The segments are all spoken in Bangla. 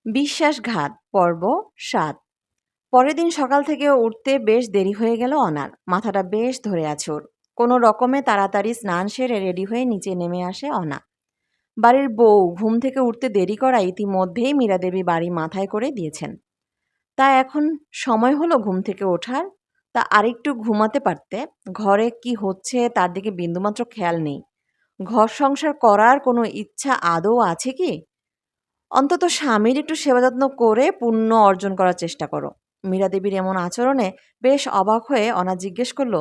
বিশ্বাসঘাত পর্ব ৭। পরের দিন সকাল থেকে উঠতে বেশ দেরি হয়ে গেল অনার। মাথাটা বেশ ধরে আছে ওর। কোনো রকমে তাড়াতাড়ি স্নান সেরে রেডি হয়ে নিচে নেমে আসে অনা। বাড়ির বউ ঘুম থেকে উঠতে দেরি করায় ইতিমধ্যেই মীরা দেবী বাড়ি মাথায় করে দিয়েছেন। তা এখন সময় হলো ঘুম থেকে ওঠার। তা আরেকটু ঘুমাতে পারতে। ঘরে কি হচ্ছে তার দিকে বিন্দুমাত্র খেয়াল নেই। ঘর সংসার করার কোনো ইচ্ছা আদৌ আছে কি? অন্তত স্বামীর একটু সেবা যত্ন করে পুণ্য অর্জন করার চেষ্টা করো। মীরা দেবীর এমন আচরণে বেশ অবাক হয়ে অনা জিজ্ঞেস করলো,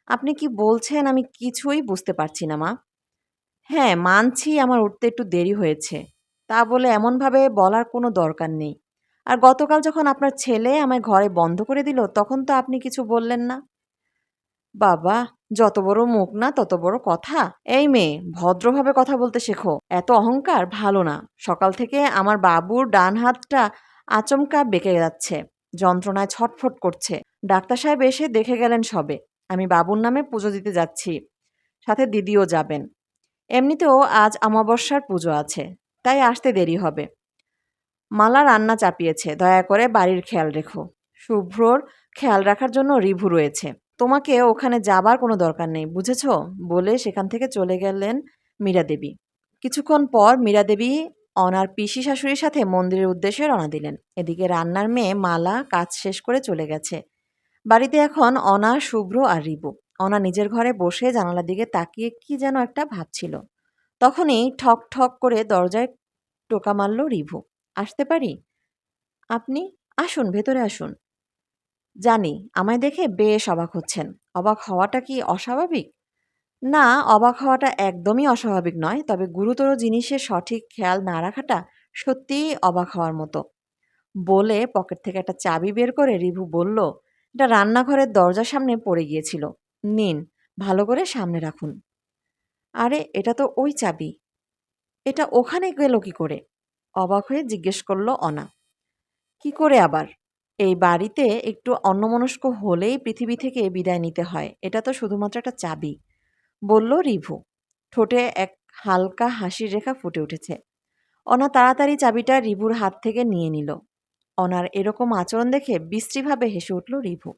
আপনি কি বলছেন? আমি কিছুই বুঝতে পারছি না, মা। হ্যাঁ, মানছি আমার উঠতে একটু দেরি হয়েছে। তা বলে এমনভাবে বলার কোনো দরকার নেই। আর গতকাল যখন আপনার ছেলে আমায় ঘরে বন্ধ করে দিল তখন তো আপনি কিছু বললেন না। বাবা, যত বড় মুখ না তত বড় কথা। এই মেয়ে, ভদ্রভাবে কথা বলতে শেখো। এত অহংকার ভালো না। সকাল থেকে আমার বাবুর ডান হাতটা আচমকা বেঁকে যাচ্ছে, যন্ত্রণায় ছটফট করছে। ডাক্তার সাহেব এসে দেখে গেলেন সবে। আমি বাবুর নামে পুজো দিতে যাচ্ছি, সাথে দিদিও যাবেন। এমনিতেও আজ অমাবস্যার পুজো আছে, তাই আসতে দেরি হবে। মালা রান্না চাপিয়েছে, দয়া করে বাড়ির খেয়াল রেখো। শুভ্রর খেয়াল রাখার জন্য রিভু রয়েছে। তোমাকে ওখানে যাবার কোনো দরকার নেই, বুঝেছ? বলে সেখান থেকে চলে গেলেন মীরা দেবী। কিছুক্ষণ পর মীরা দেবী অনার পিসি শাশুড়ির সাথে মন্দিরের উদ্দেশ্যে রওনা দিলেন। এদিকে রান্নার মেয়ে মালা কাজ শেষ করে চলে গেছে। বাড়িতে এখন অনা, শুভ্র আর রিবু। অনা নিজের ঘরে বসে জানালার দিকে তাকিয়ে কি যেন একটা ভাবছিল। তখনই ঠক ঠক করে দরজায় টোকা মারল রিভু। আসতে পারি? আপনি? আসুন, ভেতরে আসুন। জানি আমায় দেখে বেশ অবাক হচ্ছেন। অবাক হওয়াটা কি অস্বাভাবিক? না, অবাক হওয়াটা একদমই অস্বাভাবিক নয়। তবে গুরুতর জিনিসের সঠিক খেয়াল না রাখাটা সত্যিই অবাক হওয়ার মতো। বলে পকেট থেকে একটা চাবি বের করে রিভু বলল, এটা রান্নাঘরের দরজার সামনে পড়ে গিয়েছিল। নিন, ভালো করে সামনে রাখুন। আরে, এটা তো ওই চাবি। এটা ওখানে গেল কি করে? অবাক হয়ে জিজ্ঞেস করল অনা। কি করে আবার? এই বাড়িতে একটু অন্যমনস্ক হলেই পৃথিবী থেকে বিদায় নিতে হয়। এটা তো শুধুমাত্র একটা চাবি, বলল রিভু। ঠোঁটে এক হালকা হাসির রেখা ফুটে উঠেছে। অনা তাড়াতাড়ি চাবিটা রিভুর হাত থেকে নিয়ে নিল। অনার এরকম আচরণ দেখে বিশ্রীভাবে হেসে উঠল রিভু।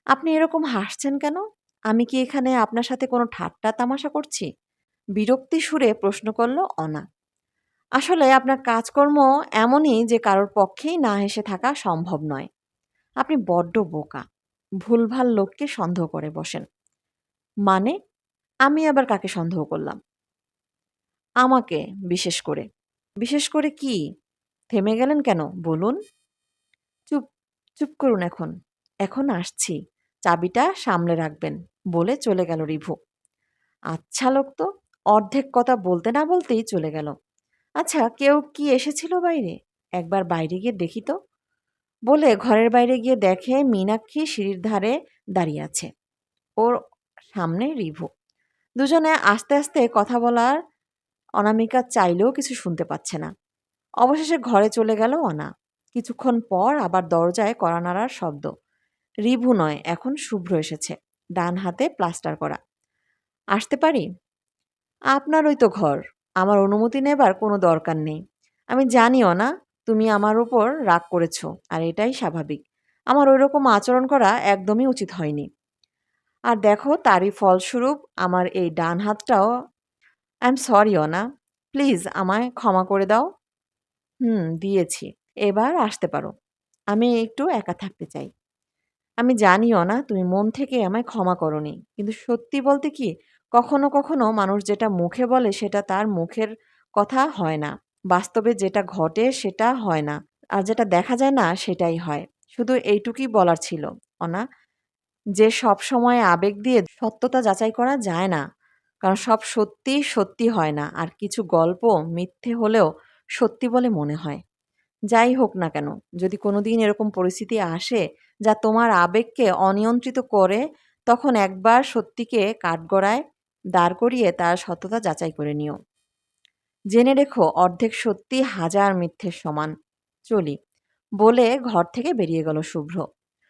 আপনি এরকম হাসছেন কেন? আমি কি এখানে আপনার সাথে কোনো ঠাট্টা তামাশা করছি? বিরক্তি সুরে প্রশ্ন করল অনা। আসলে আপনার কাজকর্ম এমনই যে কারোর পক্ষেই না হেসে থাকা সম্ভব নয়। আপনি বড্ড বোকা। ভুলভাল লোককে সন্দেহ করে বসেন। মানে? আমি আবার কাকে সন্দেহ করলাম? আমাকে, বিশেষ করে। বিশেষ করে কি? থেমে গেলেন কেন বলুন? চুপ, চুপ করুন এখন। এখন আসছি। চাবিটা সামলে রাখবেন, বলে চলে গেল রিভু। আচ্ছা লোক তো, অর্ধেক কথা বলতে না বলতেই চলে গেল। আচ্ছা, কেউ কি এসেছিল বাইরে? একবার বাইরে গিয়ে দেখি তো, বলে ঘরের বাইরে গিয়ে দেখে মীনাক্ষী সিঁড়ির ধারে দাঁড়িয়ে আছে। ওর সামনে রিভু। দুজনে আস্তে আস্তে কথা বলার অনামিকা চাইলেও কিছু শুনতে পাচ্ছে না। অবশেষে ঘরে চলে গেল অনা। কিছুক্ষণ পর আবার দরজায় কড়া নাড়ার শব্দ। রিভু নয়, এখন শুভ্র এসেছে, ডান হাতে প্লাস্টার করা। আসতে পারি? আপনারই তো ঘর, আমার অনুমতি নেবার কোনো দরকার নেই। আমি জানিও না তুমি আমার উপর রাগ করেছো, আর এটাই স্বাভাবিক। আমার ওইরকম আচরণ করা একদমই উচিত হয়নি। আর দেখো, তারই ফলস্বরূপ আমার এই ডান হাতটাও। আই এম সরি অনা, প্লিজ আমায় ক্ষমা করে দাও। দিয়েছি। এবার আসতে পারো। আমি একটু একা থাকতে চাই। আমি জানিও না তুমি মন থেকে আমায় ক্ষমা করনি। কিন্তু সত্যি বলতে কি, কখনো কখনো মানুষ যেটা মুখে বলে সেটা তার মুখের কথা হয় না। বাস্তবে যেটা ঘটে সেটা হয় না। আর যেটা দেখা যায় না সেটাই হয়। শুধু এইটুকুই বলার ছিল, অনা, যে সবসময় আবেগ দিয়ে সত্যতা যাচাই করা যায় না। কারণ সব সত্যি সত্যি হয় না। আর কিছু গল্প মিথ্যে হলেও সত্যি বলে মনে হয়। যাই হোক না কেন, যদি কোনোদিন এরকম পরিস্থিতি আসে যা তোমার আবেগকে অনিয়ন্ত্রিত করে, তখন একবার সত্যিকে কাঠগড়ায় দাঁড় করিয়ে তার সত্যতা যাচাই করে নিও। জেনে রেখো, অর্ধেক সত্যি হাজার মিথ্যের সমান। চলি, বলে ঘর থেকে বেরিয়ে গেল শুভ্র।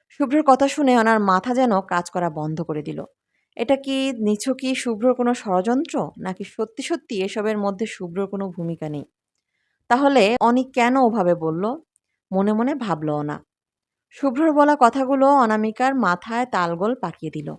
শুভ্রর কথা শুনে ওনার মাথা যেন কাজ করা বন্ধ করে দিল। এটা কি নিছকই শুভ্রর কোনো ষড়যন্ত্র, নাকি সত্যি সত্যি এসবের মধ্যে শুভ্রর কোনো ভূমিকা নেই? তাহলে অনিক কেন ওভাবে বলল? মনে মনে ভাবল অনা। শুভ্রর বলা কথাগুলো অনামিকার মাথায় তালগোল পাকিয়ে দিল।